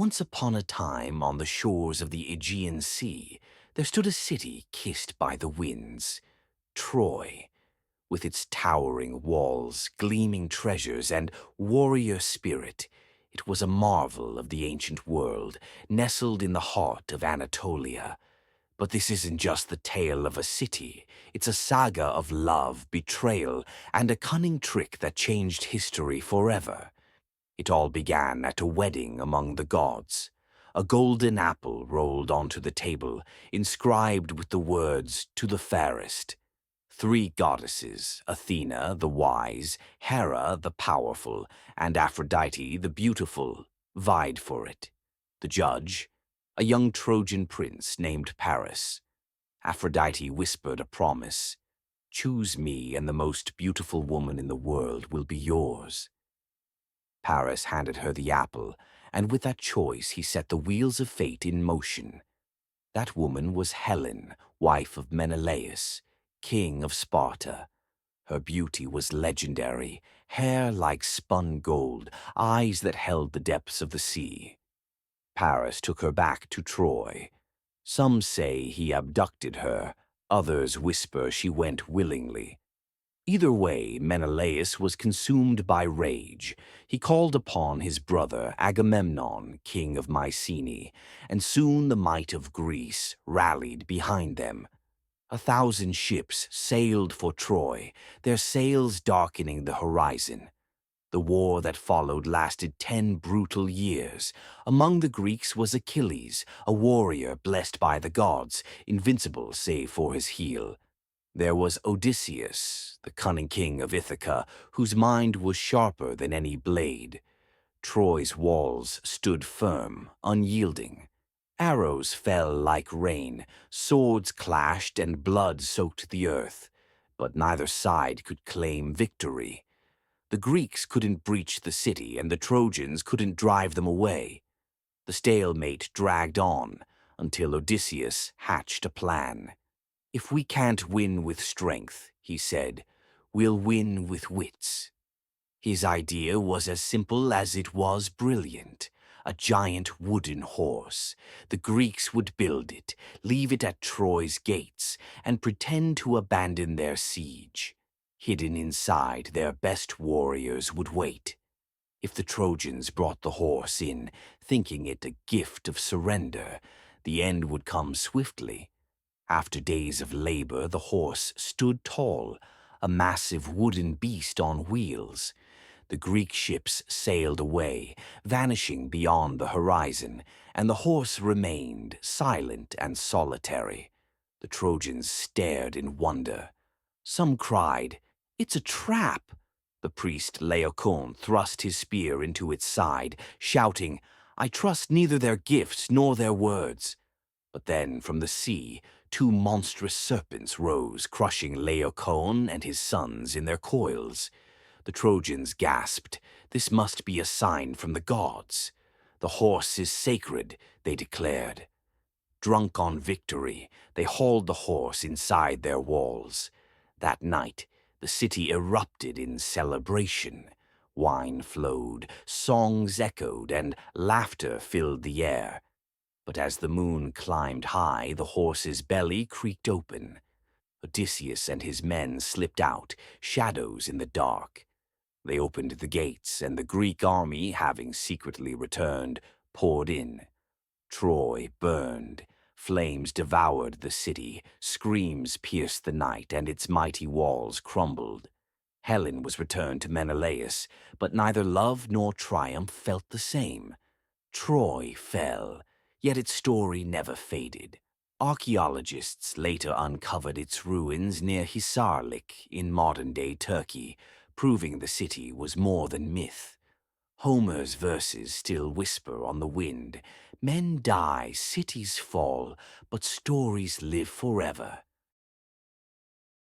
Once upon a time, on the shores of the Aegean Sea, there stood a city kissed by the winds, Troy, with its towering walls, gleaming treasures, and warrior spirit. It was a marvel of the ancient world, nestled in the heart of Anatolia. But this isn't just the tale of a city. It's a saga of love, betrayal, and a cunning trick that changed history forever. It all began at a wedding among the gods. A golden apple rolled onto the table, inscribed with the words, "To the fairest." Three goddesses, Athena, the wise, Hera, the powerful, and Aphrodite, the beautiful, vied for it. The judge, a young Trojan prince named Paris. Aphrodite whispered a promise. "Choose me, and the most beautiful woman in the world will be yours." Paris handed her the apple, and with that choice he set the wheels of fate in motion. That woman was Helen, wife of Menelaus, king of Sparta. Her beauty was legendary, hair like spun gold, eyes that held the depths of the sea. Paris took her back to Troy. Some say he abducted her, others whisper she went willingly. Either way, Menelaus was consumed by rage. He called upon his brother Agamemnon, king of Mycenae, and soon the might of Greece rallied behind them. 1,000 ships sailed for Troy, their sails darkening the horizon. The war that followed lasted 10 brutal years. Among the Greeks was Achilles, a warrior blessed by the gods, invincible save for his heel. There was Odysseus, the cunning king of Ithaca, whose mind was sharper than any blade. Troy's walls stood firm, unyielding. Arrows fell like rain, swords clashed, and blood soaked the earth. But neither side could claim victory. The Greeks couldn't breach the city, and the Trojans couldn't drive them away. The stalemate dragged on until Odysseus hatched a plan. "If we can't win with strength," he said, "we'll win with wits." His idea was as simple as it was brilliant. A giant wooden horse. The Greeks would build it, leave it at Troy's gates, and pretend to abandon their siege. Hidden inside, their best warriors would wait. If the Trojans brought the horse in, thinking it a gift of surrender, the end would come swiftly. After days of labor, the horse stood tall, a massive wooden beast on wheels. The Greek ships sailed away, vanishing beyond the horizon, and the horse remained silent and solitary. The Trojans stared in wonder. Some cried, "It's a trap!" The priest Laocoon thrust his spear into its side, shouting, "I trust neither their gifts nor their words." But then, from the sea, 2 monstrous serpents rose, crushing Laocoon and his sons in their coils. The Trojans gasped. "This must be a sign from the gods." "The horse is sacred," they declared. Drunk on victory, they hauled the horse inside their walls. That night, the city erupted in celebration. Wine flowed, songs echoed, and laughter filled the air. But as the moon climbed high, the horse's belly creaked open. Odysseus and his men slipped out, shadows in the dark. They opened the gates, and the Greek army, having secretly returned, poured in. Troy burned. Flames devoured the city, screams pierced the night, and its mighty walls crumbled. Helen was returned to Menelaus, but neither love nor triumph felt the same. Troy fell, yet its story never faded. Archaeologists later uncovered its ruins near Hisarlik in modern-day Turkey, proving the city was more than myth. Homer's verses still whisper on the wind. Men die, cities fall, but stories live forever.